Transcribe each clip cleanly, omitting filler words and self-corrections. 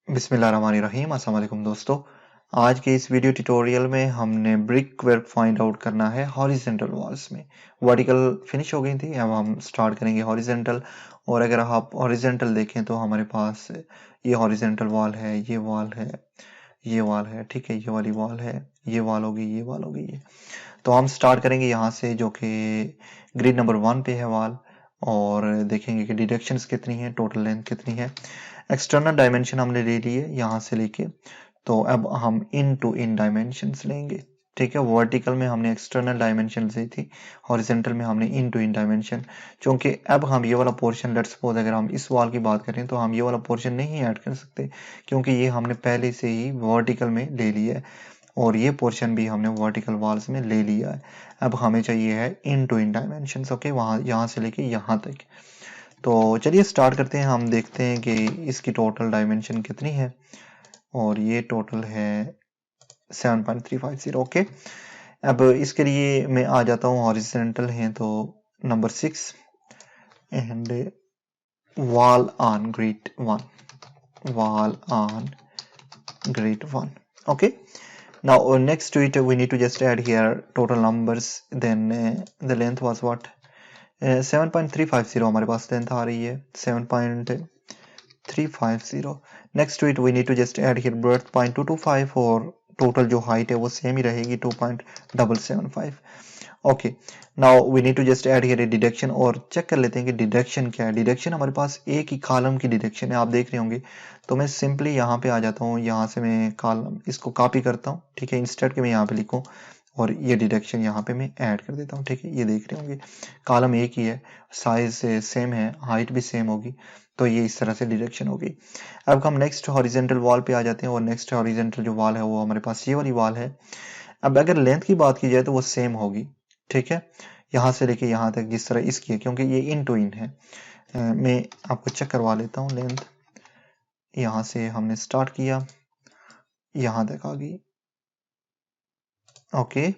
बिस्मिल्लाहिर्रहमानिर्रहीम। अस्सलाम वालेकुम दोस्तों। आज के इस वीडियो ट्यूटोरियल में हमने ब्रिक वर्क फाइंड आउट करना है हॉरिजेंटल वॉल्स में। वर्टिकल फिनिश हो गई थी, अब हम स्टार्ट करेंगे हॉरिजेंटल। और अगर आप हॉरिजेंटल देखें तो हमारे पास ये हॉरिजेंटल वॉल है, ये वॉल है, ये वॉल है, ठीक है, ये वाली वॉल है, ये वॉल होगी, ये वॉल होगी, ये। तो हम स्टार्ट करेंगे यहाँ से, जो कि ग्रिड नंबर 1 पे है वॉल, और देखेंगे कि डिडक्शंस कितनी है, टोटल लेंथ कितनी है। एक्सटर्नल डायमेंशन हमने ले लिए यहाँ से लेके, तो अब हम इन टू इन डायमेंशंस लेंगे, ठीक है। वर्टिकल में हमने एक्सटर्नल डायमेंशन ली थी, हॉरिजेंटल में हमने इन टू इन डायमेंशन। क्योंकि अब हम ये वाला पोर्शन, लेट्स सपोज अगर हम इस वॉल की बात करें तो हम ये वाला पोर्शन नहीं ऐड कर सकते, क्योंकि ये हमने पहले से ही वर्टिकल में ले लिया है, और ये पोर्शन भी हमने वर्टिकल वॉल्स में ले लिया है। अब हमें चाहिए है इन टू इन डायमेंशंस, ओके, वहाँ यहाँ से लेके यहाँ तक। तो चलिए स्टार्ट करते हैं। हम देखते हैं कि इसकी टोटल डायमेंशन कितनी है, और ये टोटल है 7.350, ओके। अब इसके लिए मैं आ जाता हूँ, हॉरिजेंटल है तो number 6 and wall on grid 1, wall on grid 1, okay. Now next to it we need to just add here total numbers. Then the length was what, 7.350 हमारे पास लेंथ आ रही है, 7.350। Next to it we need to just add here breadth 0.225, और total जो height है वो same ही रहेगी 2.775, okay. Now we need to just add here deduction, और चेक कर लेते हैं कि डिडक्शन क्या है। डिडक्शन हमारे पास एक ही कॉलम की डिडक्शन है, आप देख रहे होंगे। तो मैं सिंपली यहाँ पे आ जाता हूँ, यहाँ से मैं कॉलम इसको कॉपी करता हूँ, ठीक है, इंस्टेड के मैं यहाँ पे लिखूँ, और ये डिडक्शन यहाँ पे मैं ऐड कर देता हूँ, ठीक है। ये देख रहे होंगे कॉलम एक ही है, साइज सेम है, हाइट भी सेम होगी, तो ये इस तरह से डिडक्शन होगी। अब हम नेक्स्ट हॉरिजेंटल वॉल पे आ जाते हैं, और नेक्स्ट हॉरिजेंटल जो वॉल है वो हमारे पास ये वाली वॉल है। अब अगर लेंथ की बात की जाए तो वो सेम होगी, ठीक है, यहाँ से लेके यहाँ तक जिस तरह इसकी है, क्योंकि ये इन टू इन है। मैं आपको चेक करवा लेता हूँ लेंथ। यहाँ से हमने स्टार्ट किया, यहाँ तक आ गई, ओके,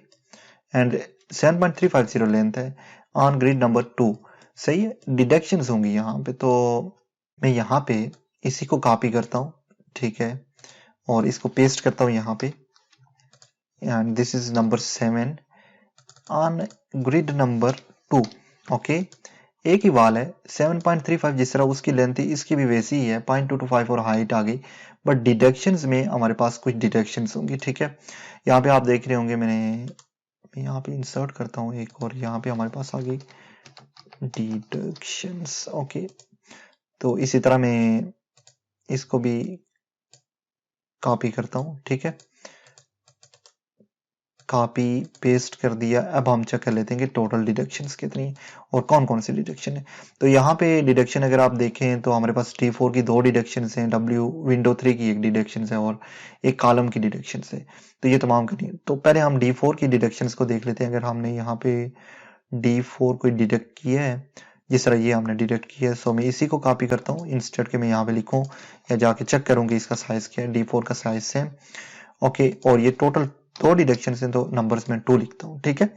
एंड 7.350 लेंथ है ऑन ग्रिड नंबर 2, सही है। डिडक्शंस होंगी यहाँ पे, तो मैं यहाँ पे इसी को कॉपी करता हूँ, ठीक है, और इसको पेस्ट करता हूँ यहाँ पे, and this is number 7 on grid number 2, okay. एक ही वाल है, 7.35 जिस तरह उसकी लेंथ थी, इसकी भी वैसी ही है, 0.225 और हाइट आ गई, बट डिडक्शंस में हमारे पास कुछ डिडक्शंस होंगी, ठीक है। यहाँ पे आप देख रहे होंगे, मैं यहाँ पे इंसर्ट करता हूँ एक, और यहाँ पे हमारे पास आ गई डिडक्शंस, ओके। तो इसी तरह मैं इसको भी कॉपी करता हूँ, ठीक है, कॉपी पेस्ट कर दिया। अब हम चेक कर लेते हैं कि टोटल डिडक्शंस कितनी है और कौन कौन सी डिडक्शन है। तो यहाँ पे डिडक्शन अगर आप देखें तो हमारे पास T4 की 2 डिडक्शंस हैं, W विंडो 3 की 1 डिडक्शन है, और एक कॉलम की डिडक्शन है। तो ये तमाम करनी है। तो पहले हम D4 की डिडक्शंस को देख लेते हैं। अगर हमने यहाँ पे D4 को डिडक्ट किया है, जिस तरह ये हमने डिडक्ट किया है, सो मैं इसी को कॉपी करता हूँ, इंस्टेड के मैं यहाँ पे लिखूँ या जाके चेक करूँ कि इसका साइज क्या है। D4 का साइज सेम, ओके, और ये टोटल 2 डिडक्शन है, तो नंबर्स में 2 लिखता हूँ, ठीक है।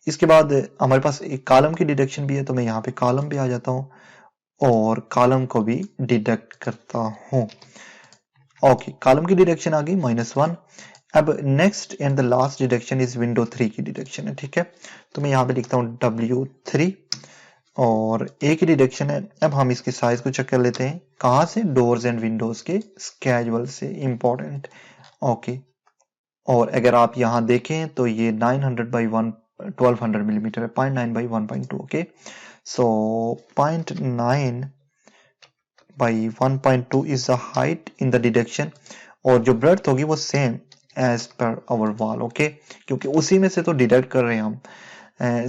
इसके बाद हमारे पास एक कॉलम की डिडक्शन भी है, तो मैं यहाँ पे कॉलम पे आ जाता हूँ और कॉलम को भी डिडक्ट करता हूँ, ओके। कॉलम की डिडक्शन आ गई -1। अब next and the last deduction is window 3 की डिडक्शन है, ठीक है। तो मैं यहाँ पे लिखता हूँ W3, और एक ही डिडक्शन है। अब हम इसके साइज को चेक कर लेते हैं, कहाँ से, डोर्स एंड विंडोज के स्केजुअल से, इंपॉर्टेंट, ओके। और अगर आप यहाँ देखें तो ये 900 बाई 1200 मिलीमीटर है, 0.9 by 1.2, okay. So 0.9 by 1.2 is the height in the deduction, और जो ब्रेड्थ होगी वो same as per our wall, okay, क्योंकि उसी में से तो डिडक्ट कर रहे हैं हम।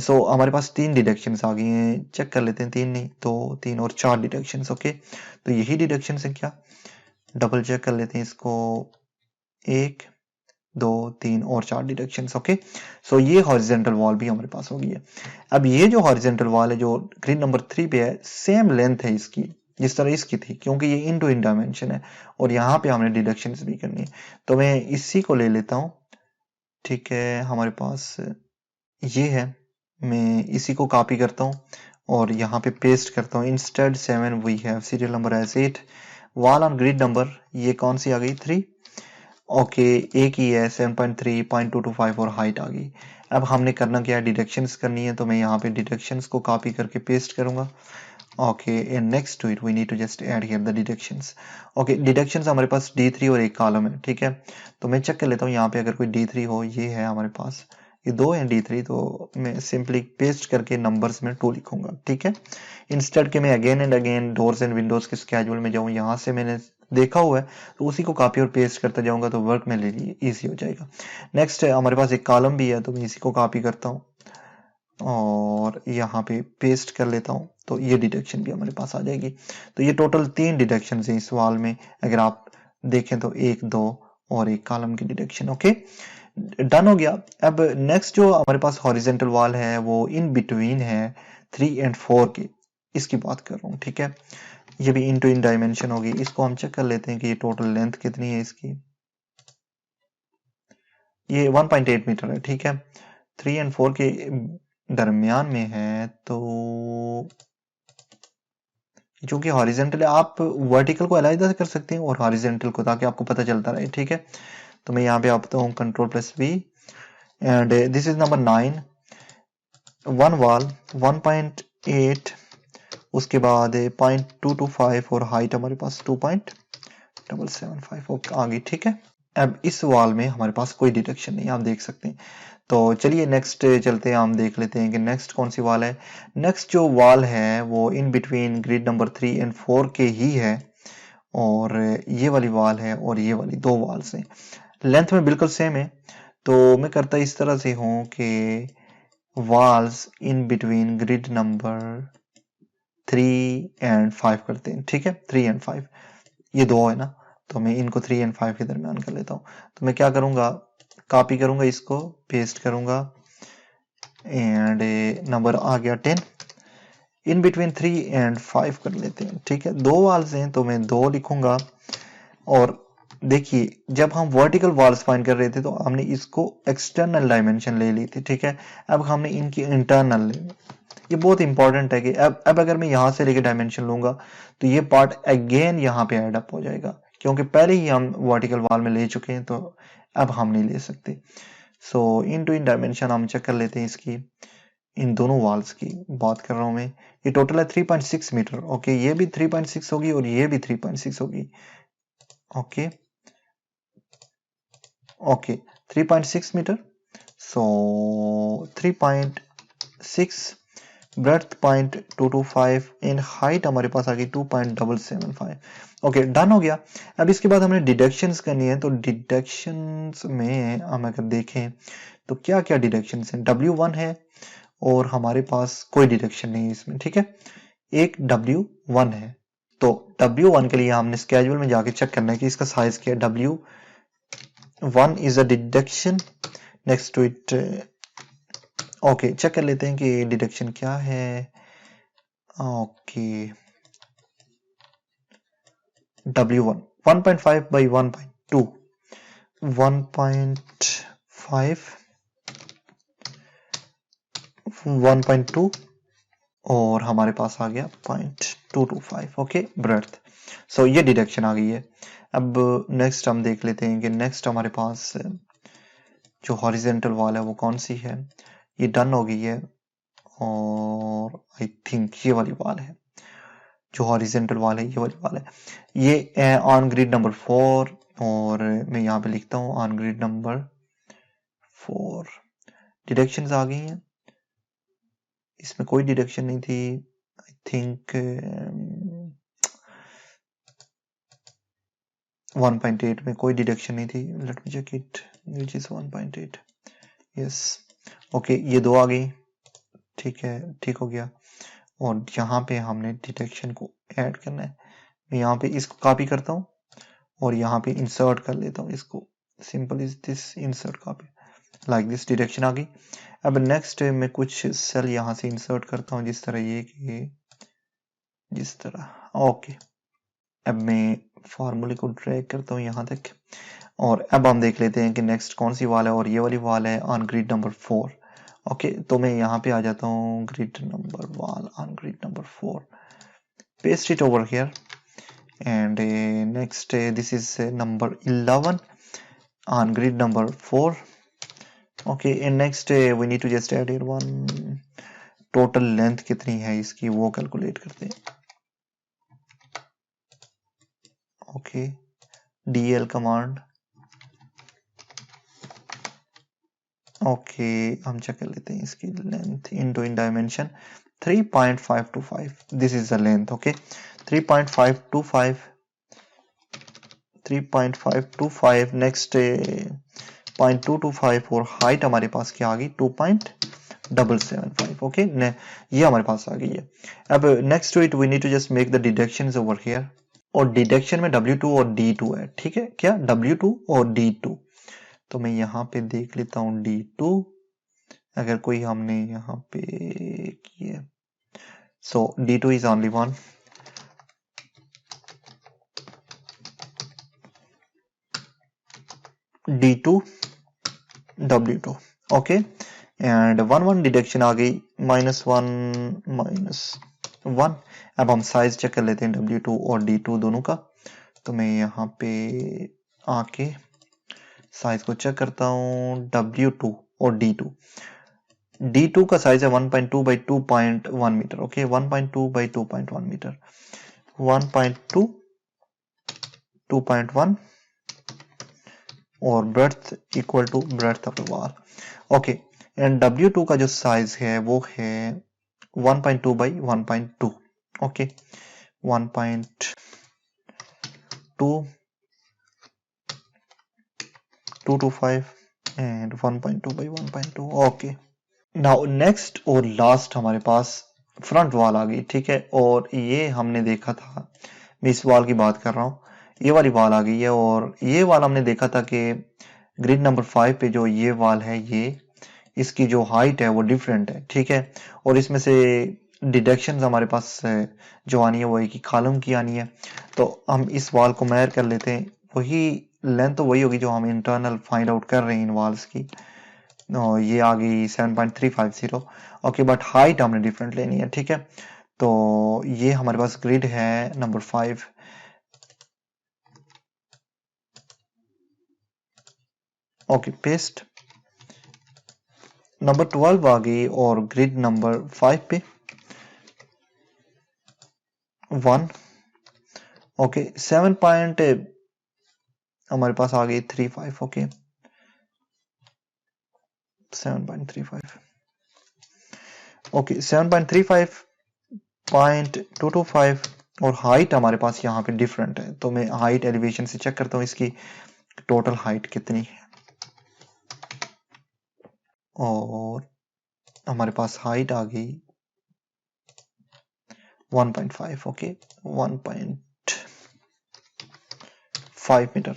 सो हमारे पास 3 डिडक्शंस आ गई हैं, चेक कर लेते हैं, 3 नहीं तो 3 और 4 डिडक्शंस, ओके। तो यही डिडक्शन है क्या, डबल चेक कर लेते हैं इसको, 1 2 3 और 4 डिडक्शंस, ओके। सो ये हॉरिजेंटल वॉल भी हमारे पास हो गई है। अब ये जो हॉरिजेंटल वॉल है जो ग्रिड नंबर 3 पे है, सेम लेंथ है इसकी जिस तरह इसकी थी, क्योंकि ये इन टू इन डायमेंशन है, और यहाँ पे हमने डिडक्शंस भी करनी है। तो मैं इसी को ले लेता हूँ, ठीक है, हमारे पास ये है, मैं इसी को कॉपी करता हूँ और यहाँ पे पेस्ट करता हूँ। Instead 7 we have serial number as 8, wall on grid number ये कौन सी आ गई 3। ओके एक ही है 7.3 0.225 और हाइट आ गई। अब हमने करना क्या है, डिडक्शंस करनी है, तो मैं यहाँ पे डिडक्शंस को कॉपी करके पेस्ट करूंगा। Okay and next to it we need to just add here the deductions. Okay deductions हमारे पास D3 और एक कॉलम है, ठीक है। तो मैं चेक कर लेता हूँ यहाँ पे अगर कोई D3 हो, ये है हमारे पास, ये 2 है D3, तो मैं सिंपली पेस्ट करके नंबर्स में 2 लिखूंगा, ठीक है। इंस्टेड के मैं again and again doors and Windows के स्केड्यूल में जाऊँ, यहाँ से मैंने देखा हुआ है तो उसी को कॉपी और पेस्ट करता जाऊंगा तो वर्क मेरे लिए ईजी हो जाएगा। नेक्स्ट है हमारे पास एक कॉलम भी है, तो मैं इसी को कॉपी करता हूँ और यहाँ पे पेस्ट कर लेता हूँ, तो ये डिडक्शन भी हमारे पास आ जाएगी। तो ये टोटल 3 डिडक्शन है इस वाल में, अगर आप देखें तो 1 2 और एक कॉलम की डिडक्शन। ओके डन हो गया। अब नेक्स्ट जो हमारे पास हॉरिजेंटल वाल है वो इन बिटवीन है 3 एंड 4 के, इसकी बात कर रहा हूँ, ठीक है। ये भी इन टू इन डायमेंशन होगी, इसको हम चेक कर लेते हैं कि ये टोटल लेंथ कितनी है इसकी। ये 1.8 मीटर है, ठीक है। 3 एंड 4 के दरमियान में है, तो चूंकि हॉरिजेंटल है, आप वर्टिकल को अलग कर सकते हैं और हॉरिजेंटल को, ताकि आपको पता चलता रहे, ठीक है। तो मैं यहाँ पे आता हूँ Ctrl+V and this is number 9, one wall 1.8, उसके बाद 0.225 और हाइट हमारे पास 2.775 आ गई, ठीक है। अब इस वॉल में हमारे पास कोई डिडक्शन नहीं, आप देख सकते हैं। तो चलिए नेक्स्ट चलते हैं, हम देख लेते हैं कि नेक्स्ट कौन सी वॉल है। नेक्स्ट जो वॉल है वो in between grid number 3 and 4 के ही है, और ये वाली वॉल है और ये वाली 2 वॉल्स हैं, लेंथ में बिल्कुल सेम है। तो मैं करता इस तरह से हूँ कि walls in between grid number 3 and 5 करते हैं, ठीक है। 3 एंड 5 ये 2 है ना, तो मैं इनको 3 एंड 5 के दरमियान कर लेता हूँ। तो मैं क्या करूंगा, कॉपी करूंगा, इसको पेस्ट करूंगा एंड नंबर आ गया 10, इन बिटवीन 3 एंड 5 कर लेते हैं, ठीक है। 2 वॉल्स हैं तो मैं 2 लिखूंगा। और देखिए जब हम वर्टिकल वॉल्स फाइंड कर रहे थे तो हमने इसको एक्सटर्नल डायमेंशन ले ली थी, ठीक है। अब हमने इनकी इंटरनल ले, ये बहुत इंपॉर्टेंट है कि अब अगर मैं यहाँ से लेके डायमेंशन लूंगा तो ये पार्ट अगेन यहाँ पे ऐड अप हो जाएगा, क्योंकि पहले ही हम वर्टिकल वॉल में ले चुके हैं, तो अब हम नहीं ले सकते। सो इन टू इन डायमेंशन हम चेक कर लेते हैं इसकी, इन दोनों वॉल्स की बात कर रहा हूं मैं। ये टोटल है 3.6 मीटर। ओके ये भी 3.6 होगी और ये भी 3.6 होगी। Okay okay 3.6 metre, so 3.6 breadth 0.225 in height हमारे पास आ गई 2.775। ओके डन हो गया। अब इसके बाद हमने डिडक्शंस करनी है, तो डिडक्शंस में हम अगर देखें तो क्या क्या डिडक्शंस हैं, W1 है और हमारे पास कोई डिडक्शन नहीं है इसमें, ठीक है। एक W1 है, तो W1 के लिए हमने स्केड्यूल में जाके चेक करना है कि इसका साइज क्या है। W1 is a deduction, next to it okay check कर लेते हैं कि डिडक्शन क्या है। ओके W1 1.5 by 1.2 1.5 1.2 और हमारे पास आ गया 0.225। ओके ब्रेड्थ, सो ये डिडक्शन आ गई है। अब नेक्स्ट हम देख लेते हैं कि नेक्स्ट हमारे पास जो हॉरिजेंटल वॉल है वो कौन सी है। ये डन हो गई है और आई थिंक ये वाली वॉल है, जो हॉरिजेंटल वॉल है ये वाली वॉल है। ये ऑन ग्रिड नंबर 4 और मैं यहाँ पे लिखता हूँ ऑन ग्रिड नंबर 4। डिडक्शंस आ गई हैं, इसमें कोई डिडक्शन नहीं थी। आई थिंक 1.8 में कोई डिडक्शन नहीं थी। Let me check it which is 1.8। Yes okay ये 2 आ गई, ठीक है ठीक हो गया। और यहाँ पे हमने डिडक्शन को ऐड करना है, मैं यहाँ पे इसको कॉपी करता हूँ और यहाँ पे इंसर्ट कर लेता हूँ इसको। Simple is this, insert copy, like this deduction आ गई। अब नेक्स्ट मैं कुछ सेल यहाँ से इंसर्ट करता हूँ, जिस तरह ये कि जिस तरह। ओके अब मैं फार्मूले को ड्रैग करता हूँ यहाँ तक और अब हम देख लेते हैं कि नेक्स्ट कौन सी वाल है, और ये वाली वाल है ऑन ग्रिड नंबर 4। ओके तो मैं यहाँ पे आ जाता हूँ ग्रिड नंबर वाल on grid number 4, paste it over here and next this is number 11 on grid number 4. okay, and next we need to just add here one total length कितनी है इसकी वो कैलकुलेट करते हैं. Okay, dl command. ओके, हम check कर लेते हैं इसकी length into in dimension 3.525. This is the length. Okay, 3.525 next 0.225 और हाइट हमारे पास क्या आ गई 2.775. ओके, ये हमारे पास आ गई है. अब next to it we need to just make the deductions over here. और डिडक्शन में W2 और D2 है. ठीक है, क्या W2 और D2. तो मैं यहाँ पे देख लेता हूँ D2 अगर कोई हमने यहाँ पे किया. So D2 is only one. D2 W2. Okay, and 1 deduction आ गई -1. अब हम साइज चेक कर लेते हैं W2 और D2 दोनों का. तो मैं यहाँ पे आके साइज को चेक करता हूँ W2 और D2 का साइज है 1.2 by 2.1 metre. Okay, 1.2 by 2.1 metre. 1.2 2.1 और breadth equal to breadth of the wall. Okay, and W2 का जो साइज है वो है 1.2 by 1.2. Okay, 1.2 225 and 1.2 by 1.2. Okay, now next और लास्ट हमारे पास फ्रंट वॉल आ गई. ठीक है, और ये हमने देखा था, मैं इस वॉल की बात कर रहा हूँ, ये वाली वॉल आ गई है. और ये वॉल हमने देखा था कि ग्रिड नंबर 5 पे जो ये वॉल है ये इसकी जो हाइट है वो डिफरेंट है. ठीक है, और इसमें से डिडक्शंस हमारे पास जो आनी है वो एक ही कॉलम की आनी है. तो हम इस वॉल को मेजर कर लेते हैं. वही लेंथ तो वही होगी जो हम इंटरनल फाइंड आउट कर रहे हैं इन वॉल्स की. ये आ गई 7.350. ओके, बट हाइट हमने डिफरेंट लेनी है. ठीक है, तो ये हमारे पास ग्रिड है नंबर 5. Okay, paste. नंबर 12 आ गई और ग्रिड नंबर 5 पे 1. ओके, 7 पॉइंट हमारे पास आ गई 35. ओके, 7.35. ओके, 7.35.225 और हाइट हमारे पास यहाँ पे डिफरेंट है. तो मैं हाइट एलिवेशन से चेक करता हूँ इसकी टोटल हाइट कितनी है. और हमारे पास हाइट आ गई 1.5. Okay, 1.5 metre.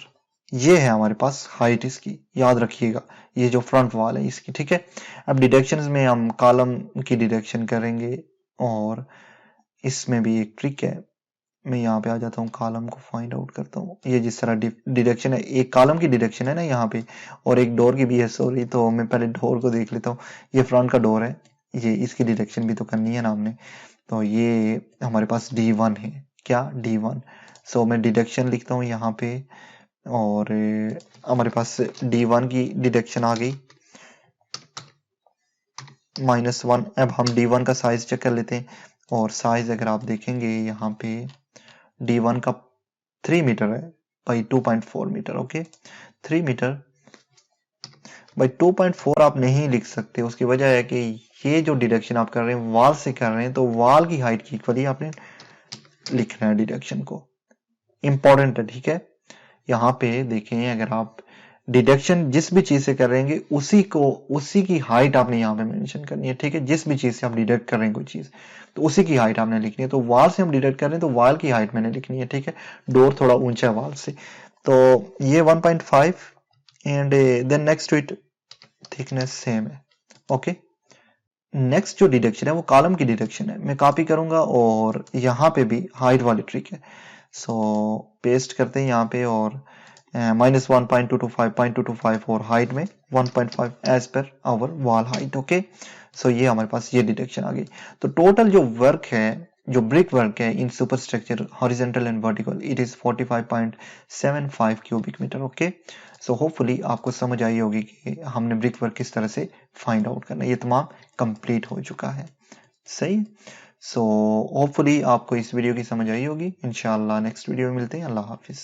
ये है हमारे पास हाइट इसकी, याद रखिएगा, ये जो फ्रंट वॉल है इसकी. ठीक है, अब डिडक्शंस में हम कॉलम की डिडक्शन करेंगे और इसमें भी एक ट्रिक है. मैं यहाँ पे आ जाता हूँ, कॉलम को फाइंड आउट करता हूँ. ये जिस तरह डिडक्शन है, एक कॉलम की डिडक्शन है ना यहाँ पे, और एक डोर की भी है. सॉरी, तो मैं पहले डोर को देख लेता हूँ. ये फ्रंट का डोर है, ये इसकी डिडक्शन भी तो करनी है ना हमने. तो ये हमारे पास D1 है. क्या D1? सो मैं डिडक्शन लिखता हूँ यहाँ पे, और हमारे पास D1 की डिडक्शन आ गई -1. अब हम D1 का साइज चेक कर लेते हैं. और साइज अगर आप देखेंगे यहाँ पे D1 का 3 मीटर है by 2.4 metre. Okay, 3 metre by 2.4 आप नहीं लिख सकते. उसकी वजह है कि ये जो डिडक्शन आप कर रहे हैं वॉल से कर रहे हैं, तो वॉल की हाइट की इक्वली आपने लिखना है डिडक्शन को. इंपॉर्टेंट है. ठीक है, यहाँ पे देखें, अगर आप डिडक्शन जिस भी चीज से कर रहे हैं उसी की हाइट आपने यहाँ पे मेंशन करनी है. ठीक है, जिस भी चीज से आप डिडक्ट कर रहे हैं कोई चीज, तो उसी की हाइट आपने लिखनी है. तो वॉल से हम डिडक्ट कर रहे हैं तो वॉल की हाइट मैंने लिखनी है. ठीक है, डोर थोड़ा ऊंचा है वॉल से, तो ये 1.5 and then next it thickness same है. ओके, नेक्स्ट जो डिडक्शन है वो कॉलम की डिडक्शन है. मैं कॉपी करूंगा और यहाँ पे भी हाइट वाली ट्रिक है. सो पेस्ट करते हैं यहाँ पे और -1.225 और हाइट में 1.5 as per our wall height. Okay, so ये हमारे पास ये डिडक्शन आ गई. तो टोटल जो वर्क है जो ब्रिक वर्क है in superstructure horizontal and vertical it is 45.75 cubic metre. Okay, so hopefully आपको समझ आई होगी कि हमने ब्रिक वर्क किस तरह से फाइंड आउट करना है। ये तमाम कंप्लीट हो चुका है। सही, सो होपफुली आपको इस वीडियो की समझ आई होगी। इंशाल्लाह नेक्स्ट वीडियो में मिलते हैं। अल्लाह हाफिज।